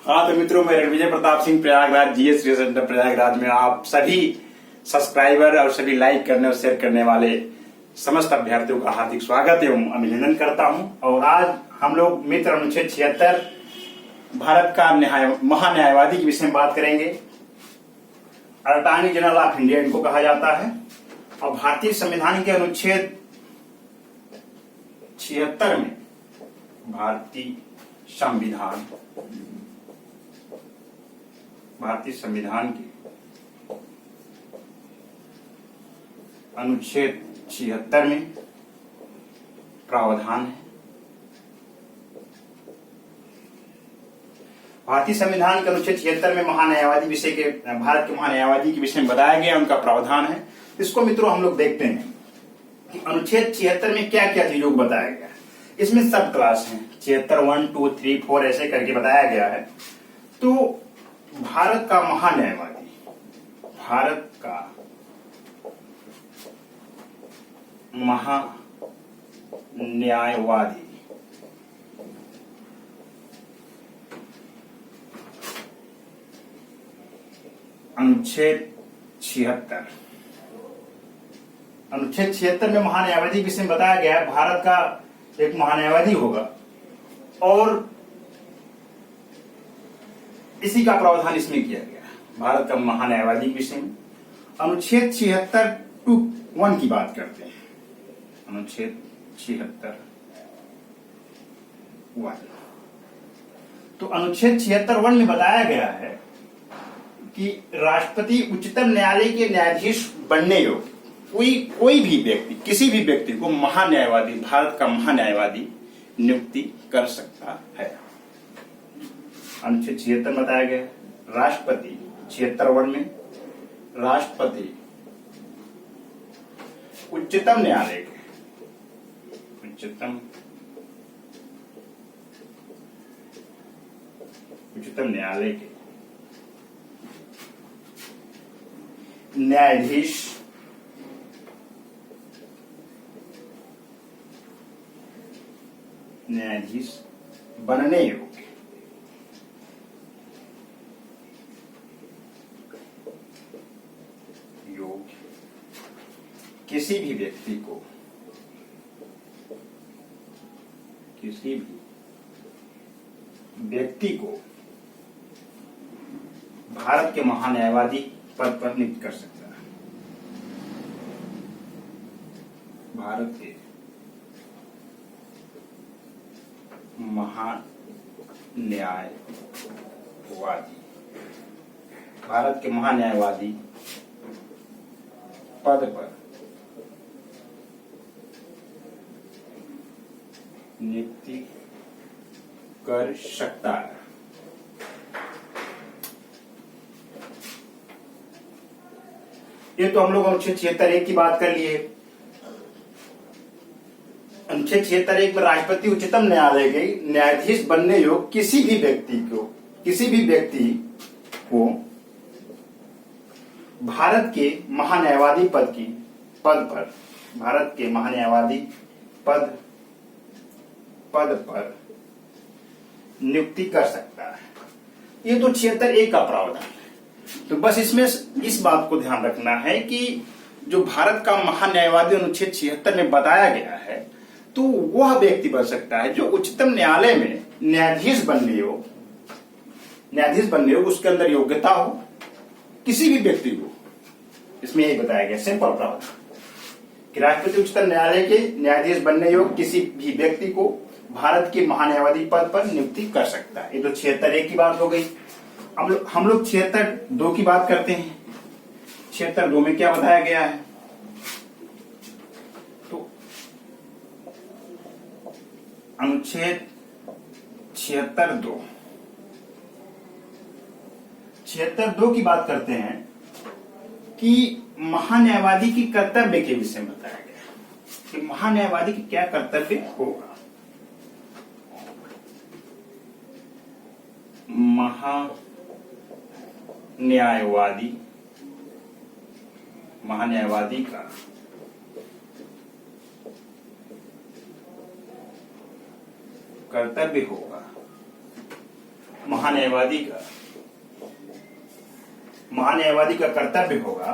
हाँ तो मित्रों, मैं रणविजय प्रताप सिंह प्रयागराज जीएस सेंटर प्रयागराज में आप सभी सब्सक्राइबर और सभी लाइक करने और शेयर करने वाले समस्त अभ्यर्थियों का हार्दिक स्वागत एवं अभिनंदन करता हूं। और आज हम लोग मित्र अनुच्छेद 76 भारत का महान्यायवादी के विषय में बात करेंगे। अटॉर्नी जनरल ऑफ इंडिया इनको कहा जाता है। और भारतीय संविधान के अनुच्छेद 76 में भारतीय संविधान के अनुच्छेद 76 में प्रावधान है। भारतीय संविधान के अनुच्छेद 76 में महान्यायवादी विषय के भारत के महान्यायवादी के विषय में बताया गया, उनका प्रावधान है। इसको मित्रों हम लोग देखते हैं कि अनुच्छेद 76 में क्या क्या चीजों को बताया गया है। इसमें सब क्लास हैं, 76 1 2 3 4 ऐसे करके बताया गया है। तो भारत का महान्यायवादी, भारत का महान्यायवादी अनुच्छेद 76 में महान्यायवादी के विषय में बताया गया है। भारत का एक महान्यायवादी होगा और इसी का प्रावधान इसमें किया गया है। भारत का महान्यायवादी के विषय में अनुच्छेद 76 टू 1 की बात करते हैं। अनुच्छेद 76 1 तो अनुच्छेद 76 1 में बताया गया है कि राष्ट्रपति उच्चतम न्यायालय के न्यायाधीश बनने योग्य कोई भी व्यक्ति, किसी भी व्यक्ति को महान्यायवादी, भारत का महान्यायवादी नियुक्ति कर सकता है। अनुच्छेद 76 बताया गया राष्ट्रपति, 76 1 में राष्ट्रपति उच्चतम न्यायालय के न्यायाधीश बनने योग्य किसी भी व्यक्ति को भारत के महान्यायवादी पद पर नियुक्त कर सकता है। भारत के महान्यायवादी पद पर नियुक्ति कर सकता है। ये तो हम लोग अनुच्छेद 76 1 की बात कर लिए। अनुच्छेद 76 1 में राष्ट्रपति उच्चतम न्यायालय के न्यायाधीश बनने योग्य किसी भी व्यक्ति को भारत के महान्यायवादी पद पर भारत के महान्यायवादी पद पर नियुक्ति कर सकता है। ये तो 76 1 का प्रावधान है। तो बस इसमें इस बात को ध्यान रखना है कि जो भारत का महान्यायवादी अनुच्छेद 76 में बताया गया है, तो वह व्यक्ति बन सकता है जो उच्चतम न्यायालय में न्यायाधीश बनने योग्य उसके अंदर योग्यता हो किसी भी व्यक्ति को। इसमें यही बताया गया, सिंपल प्रावधान कि राष्ट्रपति उच्चतम न्यायालय के न्यायाधीश बनने योग्य किसी भी व्यक्ति को भारत के महान्यायवादी पद पर नियुक्ति कर सकता है। ये तो 76 1 की बात हो गई। अब हम लोग 76 2 की बात करते हैं। 76 2 में क्या बताया गया है? तो अनुच्छेद 76 2 की बात करते हैं कि महान्यायवादी की कर्तव्य के विषय में बताया गया कि महान्यायवादी की क्या कर्तव्य होगा। महान्यायवादी का कर्तव्य होगा महान्यायवादी का कर्तव्य होगा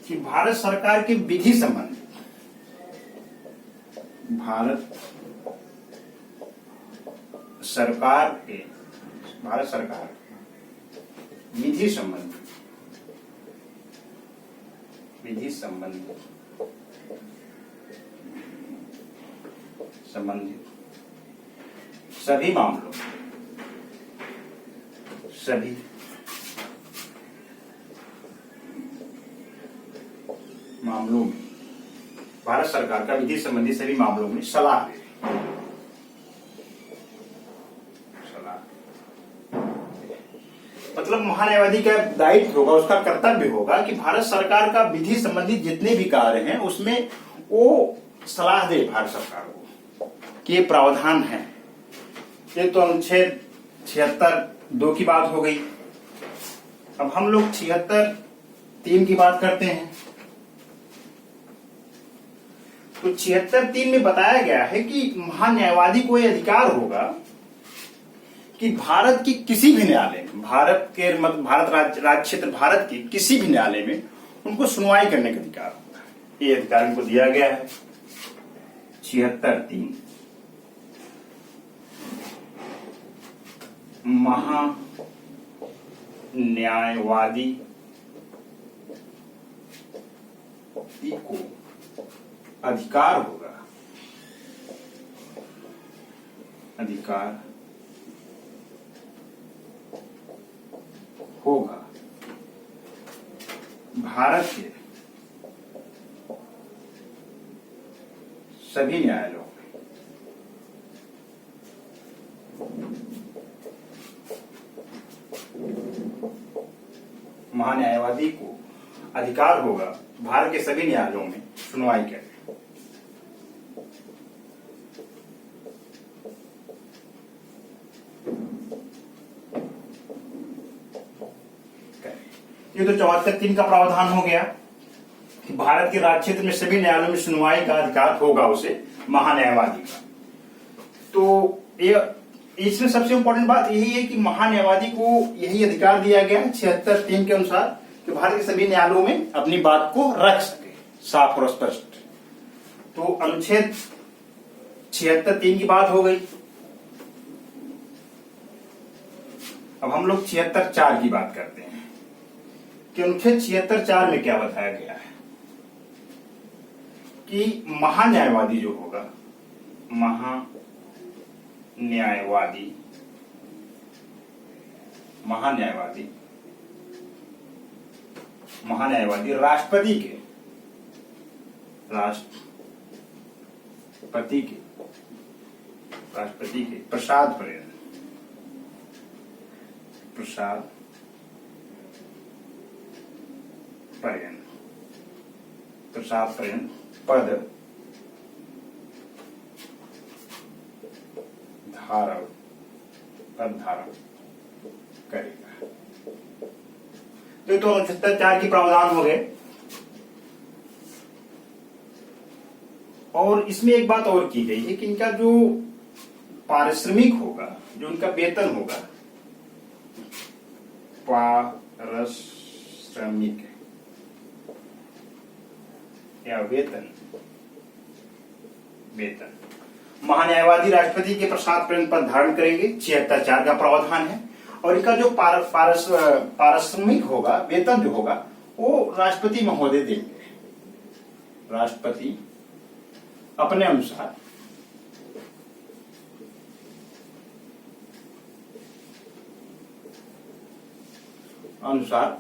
कि भारत सरकार के विधि संबंधी भारत सरकार विधि संबंधी सभी मामलों में भारत सरकार का विधि संबंधी सभी मामलों में सलाह दे। मतलब महान्यायवादी का दायित्व होगा, उसका कर्तव्य होगा कि भारत सरकार का विधि संबंधी जितने भी कार्य हैं उसमें वो सलाह दे भारत सरकार को कि ये प्रावधान है। ये तो अनुच्छेद 76(2) की बात हो गई। अब हम लोग 76(3) की बात करते हैं। तो 76(3) में बताया गया है कि महान्यायवादी को यह अधिकार होगा कि भारत की किसी भी न्यायालय में, भारत राज्य क्षेत्र भारत के किसी भी न्यायालय में उनको सुनवाई करने का अधिकार होगा। ये अधिकार उनको दिया गया है 76(3). महान्यायवादी को अधिकार होगा भारत के सभी न्यायालयों में महान्यायवादी को अधिकार होगा भारत के सभी न्यायालयों में सुनवाई करें। ये तो 74(3) का प्रावधान हो गया कि भारत के राज्य क्षेत्र में सभी न्यायालयों में सुनवाई का अधिकार होगा उसे महान्यायवादी का। तो ये इसमें सबसे इंपॉर्टेंट बात यही है कि महान्यायवादी को यही अधिकार दिया गया 76(3) के अनुसार कि भारत के सभी न्यायालयों में अपनी बात को रख सके साफ और स्पष्ट। तो अनुच्छेद 76(3) की बात हो गई। अब हम लोग 76(4) की बात करते हैं कि अनुच्छेद 76(4) में क्या बताया गया है कि महान्यायवादी जो होगा, महान्यायवादी राष्ट्रपति के प्रसाद पर्यंत पद धारण करेगा। तो 76(4) की प्रावधान हो गए। और इसमें एक बात और की गई है कि इनका जो पारिश्रमिक होगा, जो उनका वेतन होगा, पारिश्रमिक या वेतन महान्यायवादी राष्ट्रपति के प्रसाद पर्यंत पद धारण करेंगे, 76(4) का प्रावधान है। और इनका जो पारिश्रमिक होगा, वेतन जो होगा, वो राष्ट्रपति महोदय देंगे। राष्ट्रपति अपने अनुसार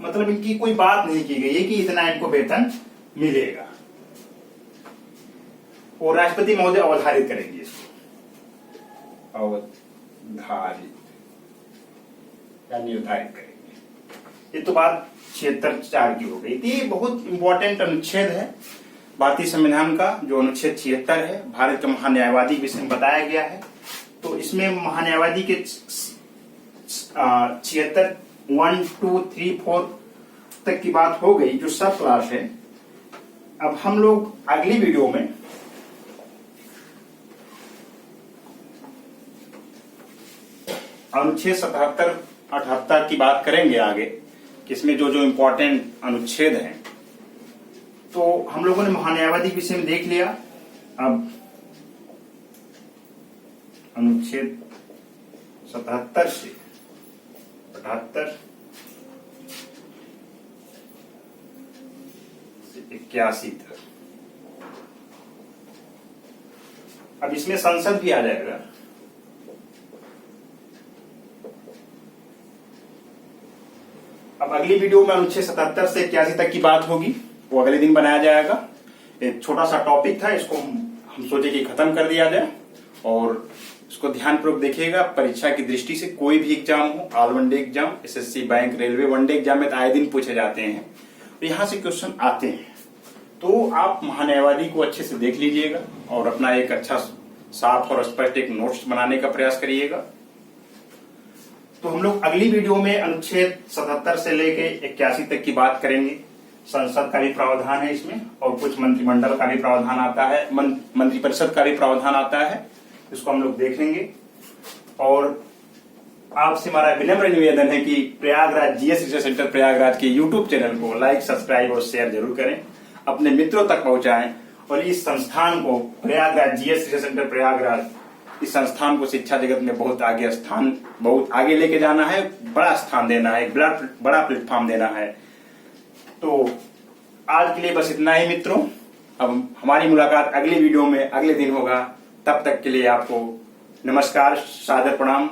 मतलब इनकी कोई बात नहीं की गई है कि इतना इनको वेतन मिलेगा, और राष्ट्रपति महोदय अवधारित करेंगे इसको, निर्धारित करेंगे। ये तो बात 76(4) की हो गई थी। बहुत इंपॉर्टेंट अनुच्छेद है भारतीय संविधान का, जो अनुच्छेद 76 है, भारत के महान्यायवादी के विषय में बताया गया है। तो इसमें महान्यायवादी के 76 1, 2, 3, 4 तक की बात हो गई, जो सब क्लास है। अब हम लोग अगली वीडियो में अनुच्छेद 77 78 की बात करेंगे आगे कि इसमें जो जो इम्पोर्टेंट अनुच्छेद हैं। तो हम लोगों ने महान्यायवादी के विषय में देख लिया। अब अनुच्छेद 77 से 78 से 81 तक, अब इसमें संसद भी आ जाएगा। अब अगली वीडियो में अनुच्छेद 77 से 81 तक की बात होगी, वो अगले दिन बनाया जाएगा। एक छोटा सा टॉपिक था, इसको हम सोचे कि खत्म कर दिया जाए और इसको ध्यानपूर्वक देखिएगा। परीक्षा की दृष्टि से कोई भी एग्जाम हो, all one day exam, SSC, bank, railway, one day exam में आए दिन पूछे जाते हैं, तो यहां से क्वेश्चन आते हैं। तो आप महान्यायवादी को अच्छे से देख लीजिएगा और अपना एक अच्छा साफ और स्पष्ट एक नोट्स बनाने का प्रयास करिएगा। तो हम लोग अगली वीडियो में अनुच्छेद 77 से लेके 81 तक की बात करेंगे। संसद का भी प्रावधान है इसमें और कुछ मंत्रिमंडल का भी प्रावधान आता है, मंत्रिपरिषद का भी प्रावधान आता है, इसको हम लोग देखेंगे। और आपसे हमारा विनम्र निवेदन है कि Prayagraj GS research centre Prayagraj के यूट्यूब चैनल को लाइक, सब्सक्राइब और शेयर जरूर करें, अपने मित्रों तक पहुंचाएं और इस संस्थान को, Prayagraj GS research centre Prayagraj, इस संस्थान को शिक्षा जगत में बहुत आगे लेके जाना है, बड़ा स्थान देना है, बड़ा प्लेटफॉर्म देना है। तो आज के लिए बस इतना ही मित्रों। अब हमारी मुलाकात अगली वीडियो में अगले दिन होगा। तब तक के लिए आपको नमस्कार, सादर प्रणाम।